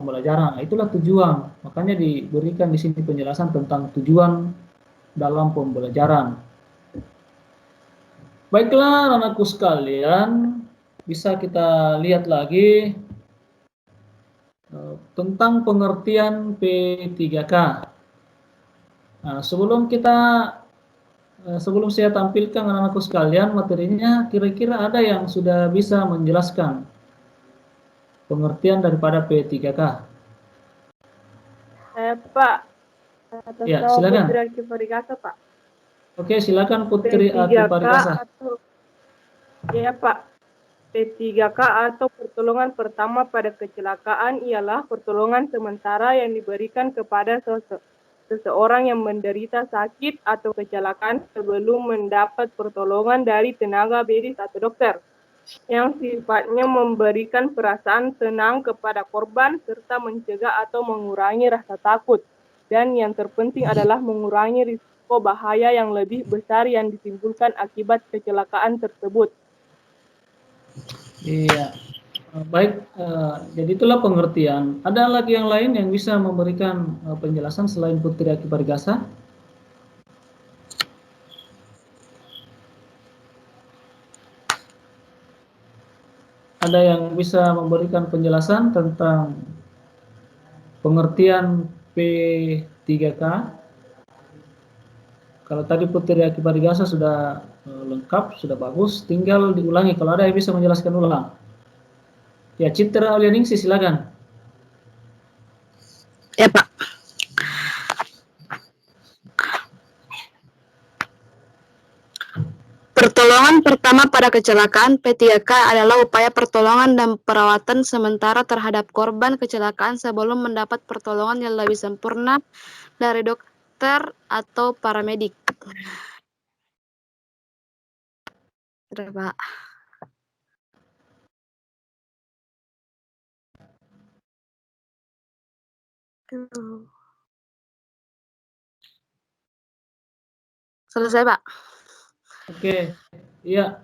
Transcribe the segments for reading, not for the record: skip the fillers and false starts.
pembelajaran. Nah, itulah tujuan. Makanya diberikan di sini penjelasan tentang tujuan dalam pembelajaran. Baiklah, anakku sekalian, bisa kita lihat lagi tentang pengertian P3K. Nah, sebelum saya tampilkan anak-anakku sekalian materinya, kira-kira ada yang sudah bisa menjelaskan pengertian daripada P3K? Pak, atas Ya, nama silakan. Putri Aki Parigasa, Pak. Oke, silakan Putri Aki P3K Parigasa. Ya, Pak. P3K atau pertolongan pertama pada kecelakaan ialah pertolongan sementara yang diberikan kepada seseorang yang menderita sakit atau kecelakaan sebelum mendapat pertolongan dari tenaga medis atau dokter, yang sifatnya memberikan perasaan tenang kepada korban serta mencegah atau mengurangi rasa takut. Dan yang terpenting adalah mengurangi risiko bahaya yang lebih besar yang ditimbulkan akibat kecelakaan tersebut. Iya, baik. Jadi itulah pengertian. Ada lagi yang lain yang bisa memberikan penjelasan selain Putri Aki Parigasa? Ada yang bisa memberikan penjelasan tentang pengertian P3K? Kalau tadi Putri Aki Parigasa sudah lengkap, sudah bagus, tinggal diulangi. Kalau ada yang bisa menjelaskan ulang. Ya, Citra Aulianingsi, silakan. Ya, Pak. Pertolongan pertama pada kecelakaan P3K adalah upaya pertolongan dan perawatan sementara terhadap korban kecelakaan sebelum mendapat pertolongan yang lebih sempurna dari dokter atau paramedik. Sudah, Pak. Selesai, Pak. Oke, iya.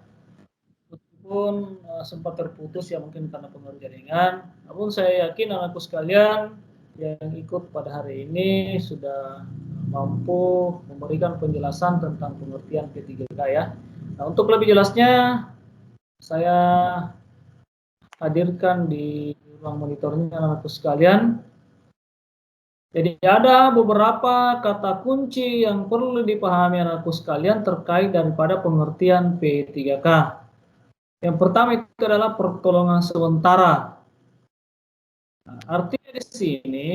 Meskipun sempat terputus ya mungkin karena pengaruh jaringan, namun saya yakin anakku sekalian yang ikut pada hari ini sudah mampu memberikan penjelasan tentang pengertian P3K ya. Nah, untuk lebih jelasnya saya hadirkan di ruang monitornya anakku sekalian. Jadi ada beberapa kata kunci yang perlu dipahami anakku sekalian terkait daripada pengertian P3K. Yang pertama itu adalah pertolongan sementara. Nah, artinya di sini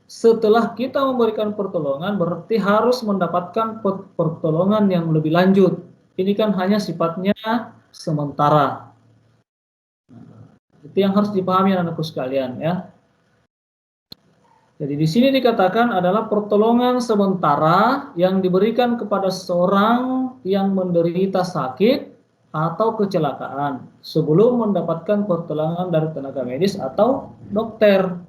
setelah kita memberikan pertolongan berarti harus mendapatkan pertolongan yang lebih lanjut. Ini kan hanya sifatnya sementara. Itu yang harus dipahami anak-anakku sekalian ya. Jadi di sini dikatakan adalah pertolongan sementara yang diberikan kepada seorang yang menderita sakit atau kecelakaan sebelum mendapatkan pertolongan dari tenaga medis atau dokter.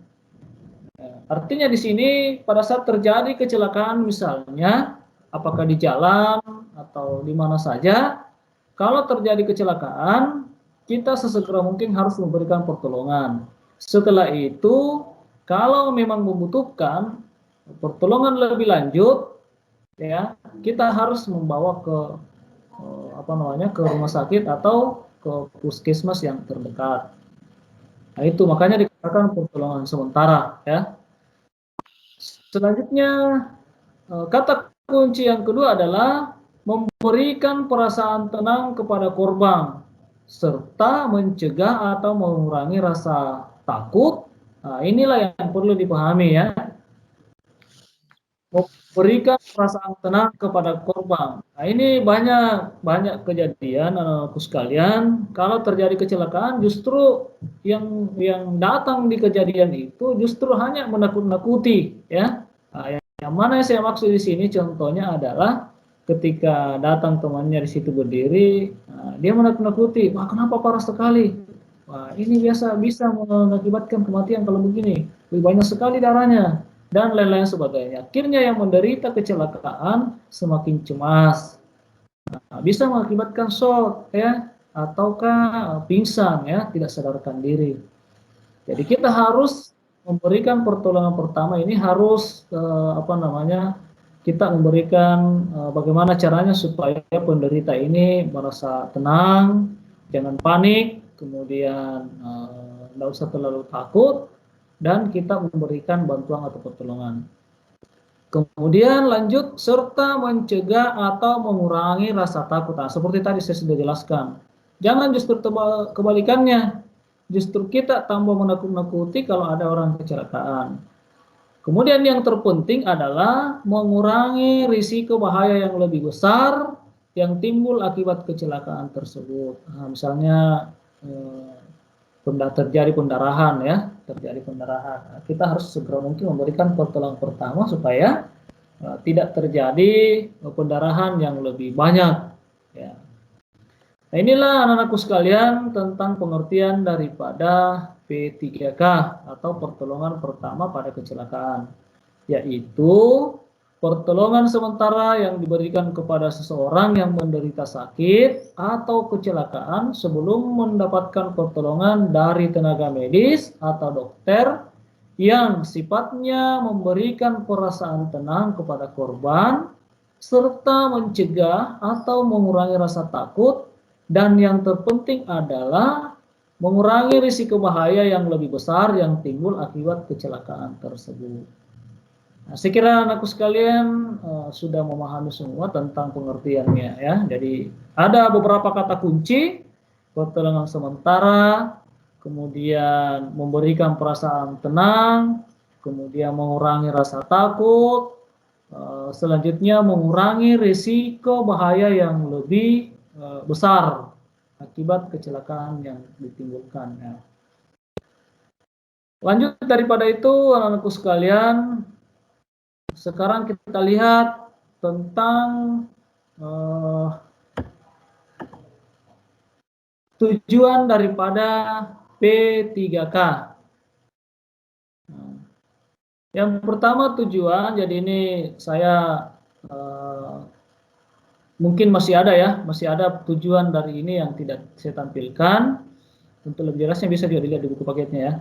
Artinya di sini pada saat terjadi kecelakaan misalnya apakah di jalan atau di mana saja, kalau terjadi kecelakaan kita sesegera mungkin harus memberikan pertolongan. Setelah itu kalau memang membutuhkan pertolongan lebih lanjut, ya kita harus membawa ke ke rumah sakit atau ke puskesmas yang terdekat. Nah itu makanya dikatakan pertolongan sementara, ya. Selanjutnya kata kunci yang kedua adalah memberikan perasaan tenang kepada korban serta mencegah atau mengurangi rasa takut. Nah, inilah yang perlu dipahami ya. Memberikan perasaan tenang kepada korban. Nah, ini banyak kejadian anak-anakku sekalian. Kalau terjadi kecelakaan, justru yang datang di kejadian itu justru hanya menakut-nakuti, ya. Nah, yang mana yang saya maksud di sini contohnya adalah ketika datang temannya di situ berdiri, dia menakut-nakuti, wah kenapa parah sekali? Wah ini biasa bisa mengakibatkan kematian kalau begini, lebih banyak sekali darahnya dan lain-lain sebagainya. Akhirnya yang menderita kecelakaan semakin cemas, bisa mengakibatkan shock ya, ataukah pingsan ya, tidak sadarkan diri. Jadi kita harus memberikan pertolongan pertama ini harus kita memberikan bagaimana caranya supaya penderita ini merasa tenang, jangan panik, kemudian tidak usah terlalu takut, dan kita memberikan bantuan atau pertolongan. Kemudian lanjut, serta mencegah atau mengurangi rasa takut. Nah, seperti tadi saya sudah jelaskan. Jangan justru kebalikannya. Justru kita tambah menakut-nakuti kalau ada orang kecelakaan. Kemudian yang terpenting adalah mengurangi risiko bahaya yang lebih besar yang timbul akibat kecelakaan tersebut. Nah, misalnya terjadi pendarahan ya, Nah, kita harus segera mungkin memberikan pertolongan pertama supaya tidak terjadi pendarahan yang lebih banyak. Ya. Nah, inilah anak-anakku sekalian tentang pengertian daripada P3K atau pertolongan pertama pada kecelakaan, yaitu pertolongan sementara yang diberikan kepada seseorang yang menderita sakit atau kecelakaan sebelum mendapatkan pertolongan dari tenaga medis atau dokter yang sifatnya memberikan perasaan tenang kepada korban serta mencegah atau mengurangi rasa takut, dan yang terpenting adalah mengurangi risiko bahaya yang lebih besar yang timbul akibat kecelakaan tersebut. Nah, saya kira anakku sekalian sudah memahami semua tentang pengertiannya ya. Jadi ada beberapa kata kunci: pertolongan sementara, kemudian memberikan perasaan tenang, kemudian mengurangi rasa takut, selanjutnya mengurangi risiko bahaya yang lebih besar akibat kecelakaan yang ditimbulkan ya. Lanjut daripada itu anak-anakku sekalian, sekarang kita lihat tentang tujuan daripada P3K. Yang pertama tujuan, jadi ini saya mungkin masih ada tujuan dari ini yang tidak saya tampilkan. Untuk lebih jelasnya bisa juga dilihat di buku paketnya ya.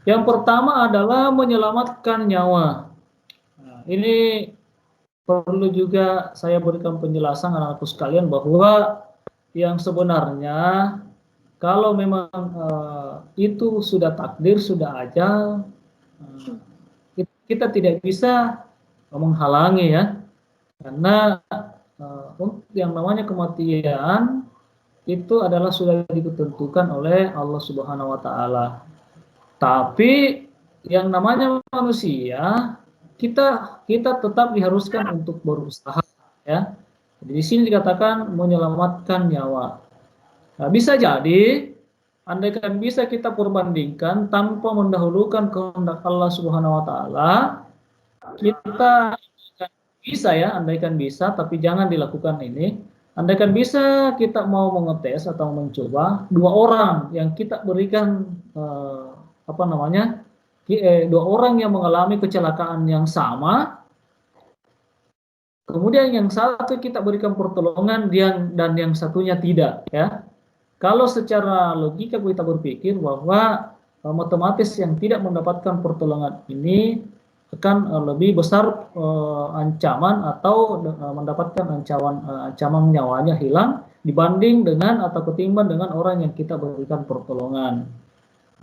Yang pertama adalah menyelamatkan nyawa. Nah, ini perlu juga saya berikan penjelasan anak-anakku sekalian bahwa yang sebenarnya kalau memang itu sudah takdir, sudah ajal, kita tidak bisa menghalangi ya, karena yang namanya kematian itu adalah sudah ditentukan oleh Allah Subhanahu wa Ta'ala. Tapi yang namanya manusia, kita tetap diharuskan untuk berusaha ya. Jadi di sini dikatakan menyelamatkan nyawa. Nah, bisa jadi andaikan bisa kita perbandingkan tanpa mendahulukan kehendak Allah Subhanahu wa Ta'ala, kita bisa ya, andaikan bisa, tapi jangan dilakukan ini. Andaikan bisa kita mau mengetes atau mencoba dua orang yang kita berikan dua orang yang mengalami kecelakaan yang sama, kemudian yang satu kita berikan pertolongan dan yang satunya tidak ya. Kalau secara logika kita berpikir bahwa otomatis yang tidak mendapatkan pertolongan ini akan lebih besar ancaman atau mendapatkan ancaman nyawanya hilang dibanding dengan atau ketimbang dengan orang yang kita berikan pertolongan.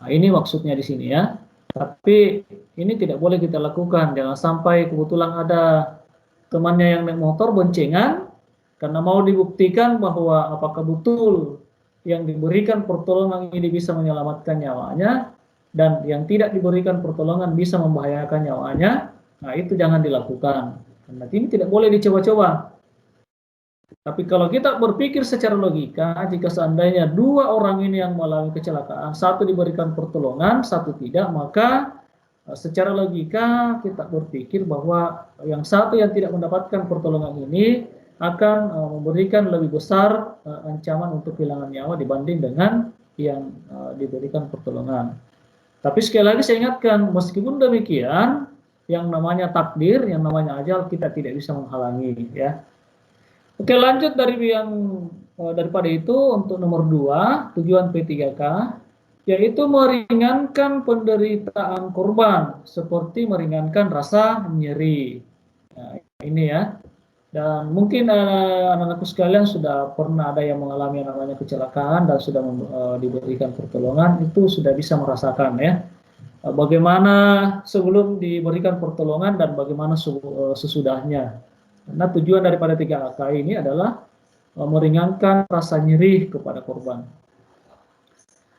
Nah, ini maksudnya di sini ya. Tapi ini tidak boleh kita lakukan. Jangan sampai kebetulan ada temannya yang naik motor boncengan karena mau dibuktikan bahwa apakah betul yang diberikan pertolongan ini bisa menyelamatkan nyawanya, dan yang tidak diberikan pertolongan bisa membahayakan nyawanya. Nah, itu jangan dilakukan, karena ini tidak boleh dicoba-coba. Tapi kalau kita berpikir secara logika, jika seandainya dua orang ini yang mengalami kecelakaan, satu diberikan pertolongan, satu tidak, maka secara logika kita berpikir bahwa yang satu yang tidak mendapatkan pertolongan ini akan memberikan lebih besar ancaman untuk kehilangan nyawa dibanding dengan yang diberikan pertolongan. Tapi sekali lagi saya ingatkan, meskipun demikian, yang namanya takdir, yang namanya ajal, kita tidak bisa menghalangi ya. Oke, lanjut daripada itu untuk nomor 2, tujuan P3K, yaitu meringankan penderitaan korban, seperti meringankan rasa nyeri. Nah, ini ya. Dan mungkin anak-anakku sekalian sudah pernah ada yang mengalami yang namanya kecelakaan dan sudah diberikan pertolongan, itu sudah bisa merasakan ya. Bagaimana sebelum diberikan pertolongan dan bagaimana sesudahnya. Karena tujuan daripada 3AK ini adalah meringankan rasa nyeri kepada korban.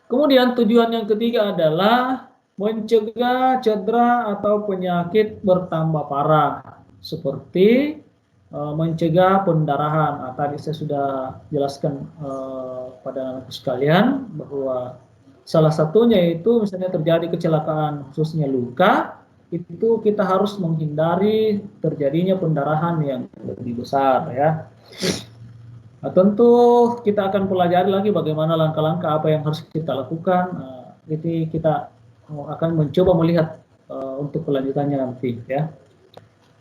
Kemudian tujuan yang ketiga adalah mencegah cedera atau penyakit bertambah parah, seperti mencegah pendarahan. Tadi saya sudah jelaskan pada anak sekalian bahwa salah satunya itu misalnya terjadi kecelakaan khususnya luka, itu kita harus menghindari terjadinya pendarahan yang lebih besar ya. Nah, tentu kita akan pelajari lagi bagaimana langkah-langkah apa yang harus kita lakukan. Jadi kita akan mencoba melihat untuk kelanjutannya nanti ya.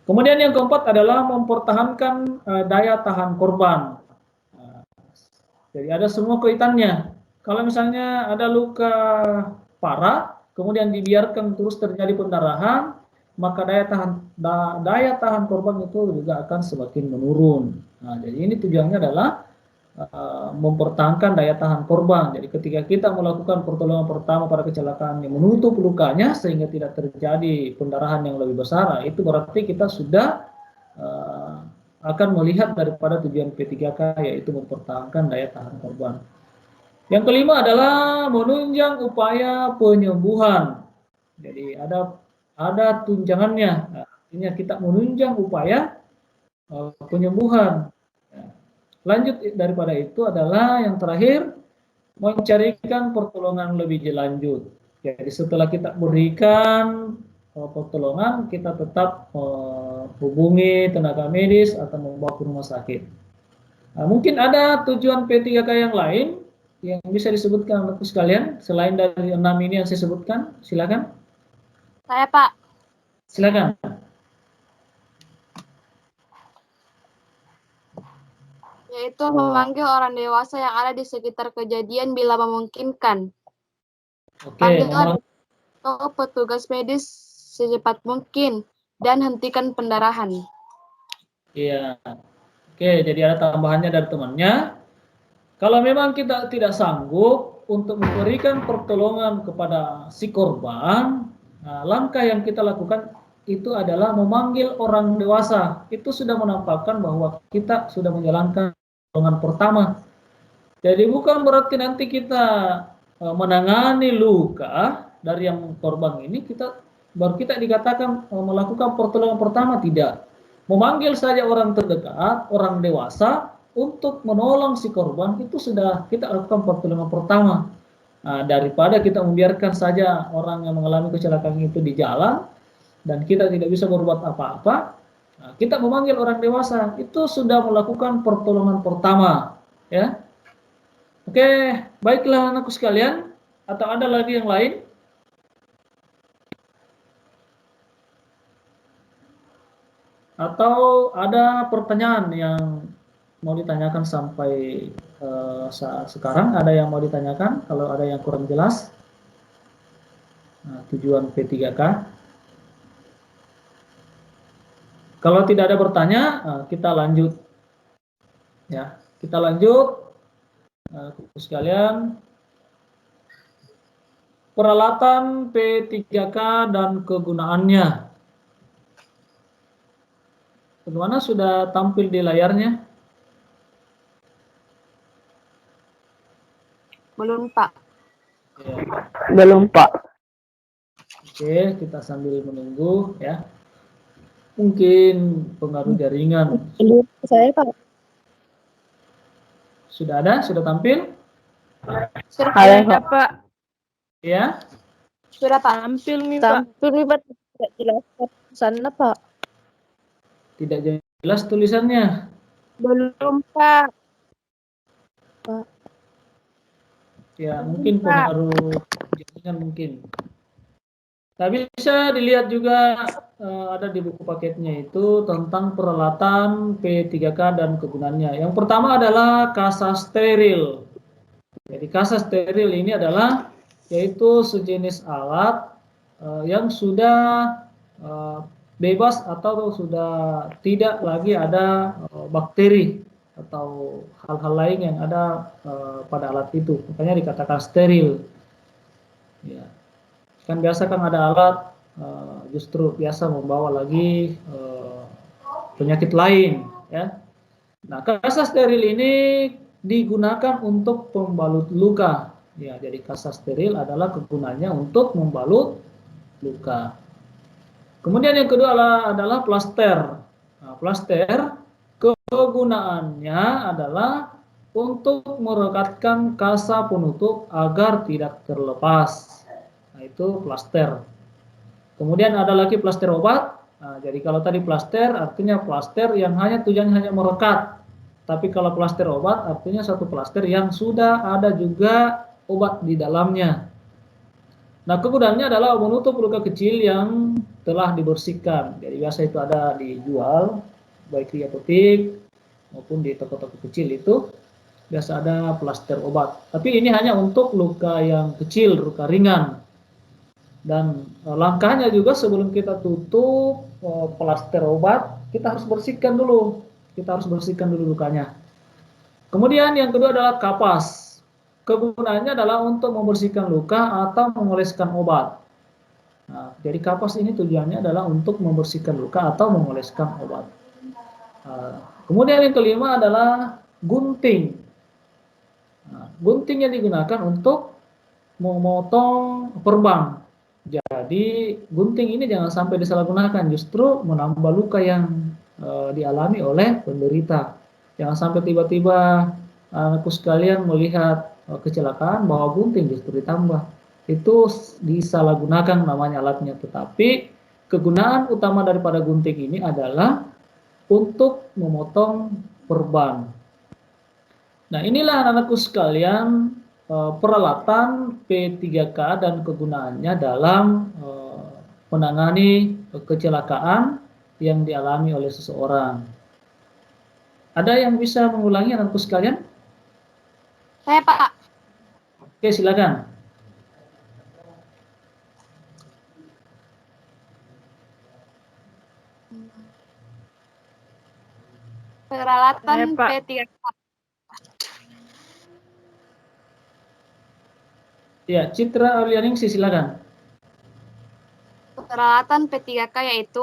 Kemudian yang keempat adalah mempertahankan daya tahan korban. Jadi ada semua kaitannya. Kalau misalnya ada luka parah, kemudian dibiarkan terus terjadi pendarahan, maka daya tahan korban itu juga akan semakin menurun. Nah, jadi ini tujuannya adalah mempertahankan daya tahan korban. Jadi ketika kita melakukan pertolongan pertama pada kecelakaan yang menutup lukanya sehingga tidak terjadi pendarahan yang lebih besar, itu berarti kita sudah akan melihat daripada tujuan P3K, yaitu mempertahankan daya tahan korban. Yang kelima adalah menunjang upaya penyembuhan. Jadi ada tunjangannya. Nah, ini kita menunjang upaya penyembuhan. Lanjut daripada itu adalah yang terakhir, mencarikan pertolongan lebih lanjut. Jadi setelah kita berikan pertolongan, kita tetap hubungi tenaga medis atau membawa ke rumah sakit. Nah, mungkin ada tujuan P3K yang lain yang bisa disebutkan untuk sekalian selain dari 6 ini yang saya sebutkan. Silakan. Saya, Pak. Silakan. Yaitu memanggil orang dewasa yang ada di sekitar kejadian bila memungkinkan. Oke, Panggil atau petugas medis secepat mungkin dan hentikan pendarahan. Iya. Oke, jadi ada tambahannya dari temannya. Kalau memang kita tidak sanggup untuk memberikan pertolongan kepada si korban, langkah yang kita lakukan itu adalah memanggil orang dewasa. Itu sudah menampakkan bahwa kita sudah menjalankan pertolongan pertama. Jadi bukan berarti nanti kita menangani luka dari yang korban ini, baru kita dikatakan melakukan pertolongan pertama, tidak. Memanggil saja orang terdekat, orang dewasa, untuk menolong si korban, itu sudah kita lakukan pertolongan pertama. Nah, daripada kita membiarkan saja orang yang mengalami kecelakaan itu di jalan dan kita tidak bisa berbuat apa-apa, nah, kita memanggil orang dewasa, itu sudah melakukan pertolongan pertama ya. Oke, baiklah anakku sekalian, atau ada lagi yang lain? Atau ada pertanyaan yang mau ditanyakan sampai saat sekarang? Ada yang mau ditanyakan? Kalau ada yang kurang jelas, tujuan P3K. Kalau tidak ada bertanya, kita lanjut. Ya, kita lanjut. Sekalian, peralatan P3K dan kegunaannya. Bagaimana, sudah tampil di layarnya? Belum, Pak. Ya. Belum, Pak. Oke, kita sambil menunggu ya. Mungkin pengaruh jaringan. Saya, Pak. Sudah ada? Sudah tampil? Sudah, Ada, Pak. Ya. Sudah, Pak. Tampil nih, Pak. Tidak jelas sana, Pak. Tidak jelas tulisannya. Belum, Pak. Ya, mungkin pengaruh jaringan mungkin. Tapi bisa dilihat juga ada di buku paketnya itu tentang peralatan P3K dan kegunaannya. Yang pertama adalah kasa steril. Jadi kasa steril ini adalah yaitu sejenis alat yang sudah bebas atau sudah tidak lagi ada bakteri atau hal-hal lain yang ada pada alat itu, makanya dikatakan steril. Ya. Kan biasa kan ada alat justru biasa membawa lagi penyakit lain, ya. Nah, kasa steril ini digunakan untuk pembalut luka. Ya, jadi kasa steril adalah kegunaannya untuk membalut luka. Kemudian yang kedua adalah plaster. Nah, plaster kegunaannya adalah untuk merekatkan kasa penutup agar tidak terlepas. Nah, itu plaster. Kemudian ada lagi plaster obat. Nah, jadi kalau tadi plaster artinya plaster yang hanya tujuannya hanya merekat. Tapi kalau plaster obat artinya satu plaster yang sudah ada juga obat di dalamnya. Nah, kegunaannya adalah menutup luka kecil yang telah dibersihkan. Jadi biasa itu ada dijual baik di apotek maupun di toko-toko kecil itu biasa ada plaster obat. Tapi ini hanya untuk luka yang kecil, luka ringan. Dan langkahnya juga sebelum kita tutup plaster obat, kita harus bersihkan dulu. Kita harus bersihkan dulu lukanya. Kemudian yang kedua adalah kapas. Kegunaannya adalah untuk membersihkan luka atau mengoleskan obat. Nah, jadi kapas ini tujuannya adalah untuk membersihkan luka atau mengoleskan obat. Kemudian yang kelima adalah gunting. Nah, gunting yang digunakan untuk memotong perban. Jadi gunting ini jangan sampai disalahgunakan, justru menambah luka yang dialami oleh penderita. Jangan sampai tiba-tiba anakku sekalian melihat kecelakaan bawa gunting justru ditambah. Itu disalahgunakan namanya alatnya. Tetapi kegunaan utama daripada gunting ini adalah untuk memotong perban. Nah, inilah anak-anakku sekalian peralatan P3K dan kegunaannya dalam menangani kecelakaan yang dialami oleh seseorang. Ada yang bisa mengulangi anak-anakku sekalian? Saya, Pak. Oke, silakan. Peralatan Pak. P3K. Ya, Citra Aulianingsih, silakan. Peralatan P3K yaitu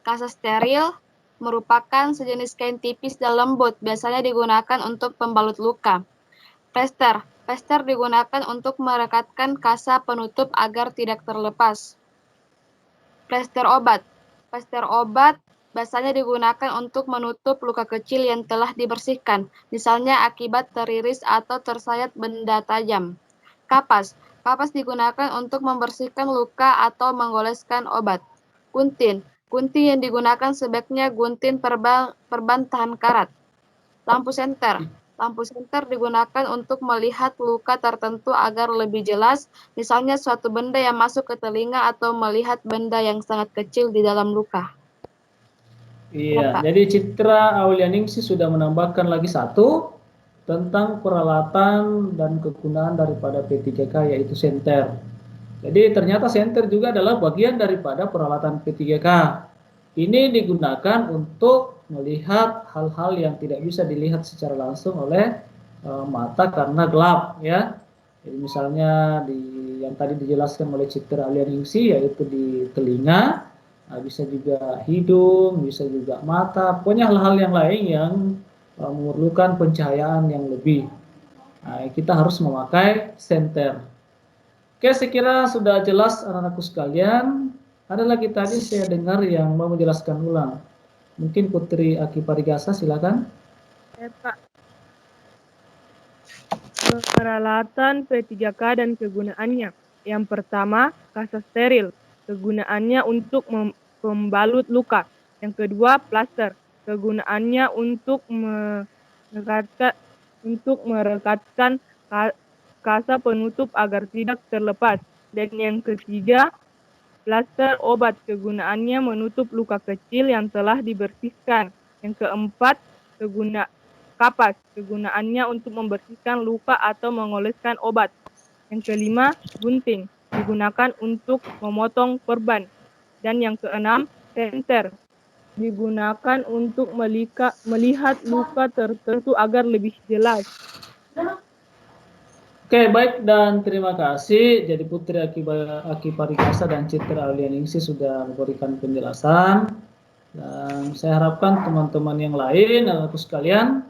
kasa steril, merupakan sejenis kain tipis dan lembut, biasanya digunakan untuk pembalut luka. Plester. Plester digunakan untuk merekatkan kasa penutup agar tidak terlepas. Plester obat. Plester obat biasanya digunakan untuk menutup luka kecil yang telah dibersihkan, misalnya akibat teriris atau tersayat benda tajam. Kapas. Kapas digunakan untuk membersihkan luka atau mengoleskan obat. Gunting. Gunting yang digunakan sebaiknya gunting perban tahan karat. Lampu senter. Lampu senter digunakan untuk melihat luka tertentu agar lebih jelas, misalnya suatu benda yang masuk ke telinga atau melihat benda yang sangat kecil di dalam luka. Iya, Pak. jadi Citra Aulianingsih sudah menambahkan lagi satu tentang peralatan dan kegunaan daripada P3K yaitu senter. Jadi ternyata senter juga adalah bagian daripada peralatan P3K. Ini digunakan untuk melihat hal-hal yang tidak bisa dilihat secara langsung oleh mata karena gelap, ya. Jadi misalnya yang tadi dijelaskan oleh Citra Aulianingsih yaitu di telinga, bisa juga hidung, bisa juga mata, pokoknya hal-hal yang lain yang memerlukan pencahayaan yang lebih. Nah, kita harus memakai senter. Oke, saya kira sudah jelas anak-anakku sekalian. Ada lagi tadi saya dengar yang mau menjelaskan ulang. Mungkin Putri Aki Parigasa, silakan. Pak. Peralatan P3K dan kegunaannya. Yang pertama, kasa steril. Kegunaannya untuk membalut luka. Yang kedua, plaster. Kegunaannya untuk merekatkan kasa penutup agar tidak terlepas. Dan yang ketiga, plaster obat. Kegunaannya menutup luka kecil yang telah dibersihkan. Yang keempat, kapas. Kegunaannya untuk membersihkan luka atau mengoleskan obat. Yang kelima, gunting, digunakan untuk memotong korban. Dan yang keenam, senter, digunakan untuk melihat luka tertentu agar lebih jelas. Oke, baik dan terima kasih. Jadi Putri Aki Parigasa dan Citra Aulianingsih sudah memberikan penjelasan. Dan saya harapkan teman-teman yang lain, anak-anakku sekalian,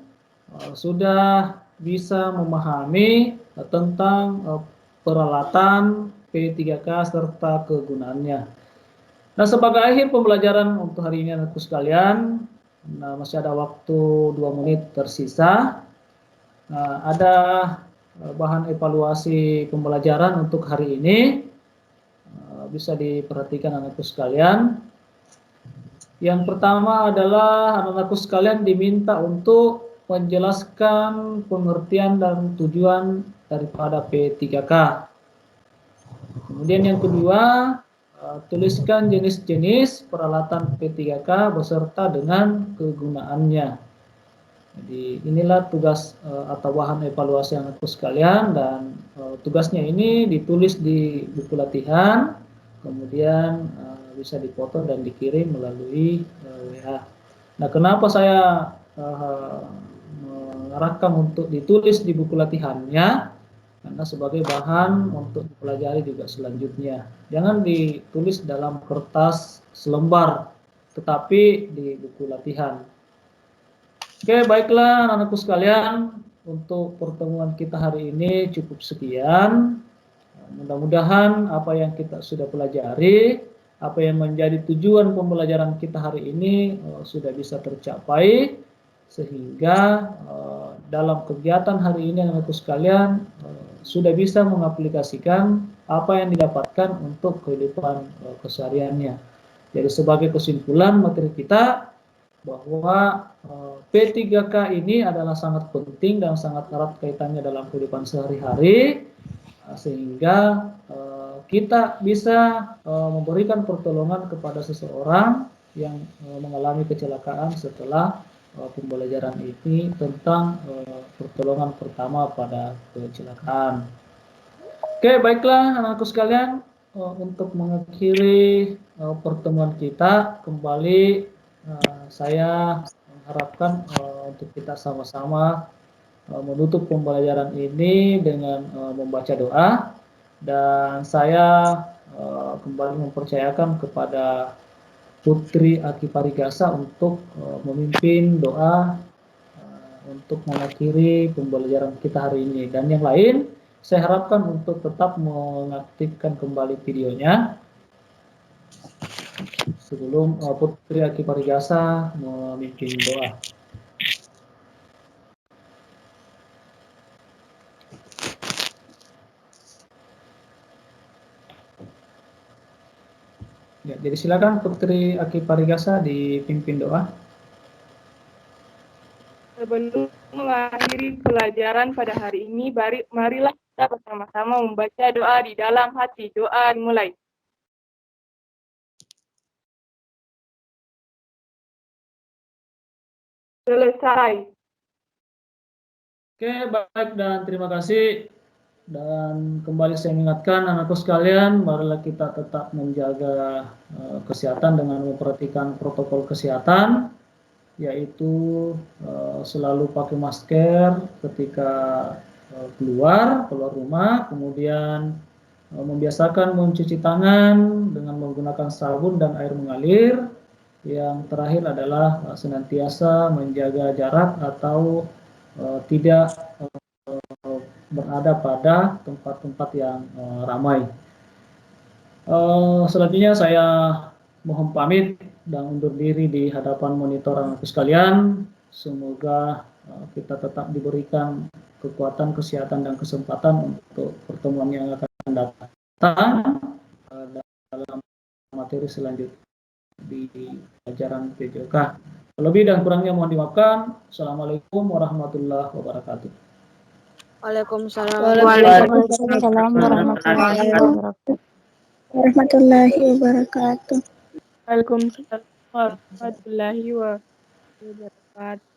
sudah bisa memahami tentang peralatan P3K serta kegunaannya. Nah, sebagai akhir pembelajaran untuk hari ini anak-anakku sekalian, nah, masih ada waktu 2 menit tersisa. Nah, ada bahan evaluasi pembelajaran untuk hari ini, bisa diperhatikan anak-anakku sekalian. Yang pertama adalah anak-anakku sekalian diminta untuk menjelaskan pengertian dan tujuan daripada P3K. Kemudian yang kedua, tuliskan jenis-jenis peralatan P3K beserta dengan kegunaannya. Jadi inilah tugas atau bahan evaluasi anak-anakku sekalian, dan tugasnya ini ditulis di buku latihan, kemudian bisa dipoto dan dikirim melalui WA. Nah, kenapa saya mengarahkan untuk ditulis di buku latihannya? Karena sebagai bahan untuk dipelajari juga selanjutnya. Jangan ditulis dalam kertas selembar, tetapi di buku latihan. Oke, baiklah anak-anakku sekalian, untuk pertemuan kita hari ini cukup sekian. Mudah-mudahan apa yang kita sudah pelajari, apa yang menjadi tujuan pembelajaran kita hari ini sudah bisa tercapai, sehingga dalam kegiatan hari ini anak-anakku sekalian sudah bisa mengaplikasikan apa yang didapatkan untuk kehidupan kesehariannya. Jadi sebagai kesimpulan materi kita, bahwa P3K ini adalah sangat penting dan sangat erat kaitannya dalam kehidupan sehari-hari, sehingga kita bisa memberikan pertolongan kepada seseorang yang mengalami kecelakaan setelah pembelajaran ini tentang pertolongan pertama pada kecelakaan. Oke, baiklah anak-anakku sekalian, untuk mengakhiri pertemuan kita kembali, saya mengharapkan untuk kita sama-sama menutup pembelajaran ini dengan membaca doa, dan saya kembali mempercayakan kepada Putri Aki Parigasa untuk memimpin doa untuk mengakhiri pembelajaran kita hari ini. Dan yang lain, saya harapkan untuk tetap mengaktifkan kembali videonya sebelum Putri Aki Parigasa memimpin doa. Ya, jadi silakan Putri Aki Parigasa dipimpin doa. Sebelum mengakhiri pelajaran pada hari ini, marilah kita bersama-sama membaca doa di dalam hati. Doa dimulai. Selesai. Oke, baik dan terima kasih. Dan kembali saya ingatkan anakku sekalian, marilah kita tetap menjaga kesehatan dengan memperhatikan protokol kesehatan, yaitu selalu pakai masker ketika keluar rumah, kemudian membiasakan mencuci tangan dengan menggunakan sabun dan air mengalir. Yang terakhir adalah senantiasa menjaga jarak atau tidak berada pada tempat-tempat yang ramai. Selanjutnya saya mohon pamit dan undur diri di hadapan monitor anakku sekalian. Semoga kita tetap diberikan kekuatan, kesehatan, dan kesempatan untuk pertemuan yang akan datang dalam materi selanjutnya di pelajaran P3K. Lebih dan kurangnya mohon dimaafkan. Assalamualaikum warahmatullahi wabarakatuh. Waalaikumsalam. Waalaikumsalam warahmatullahi wabarakatuh. Waalaikumsalam warahmatullahi wabarakatuh.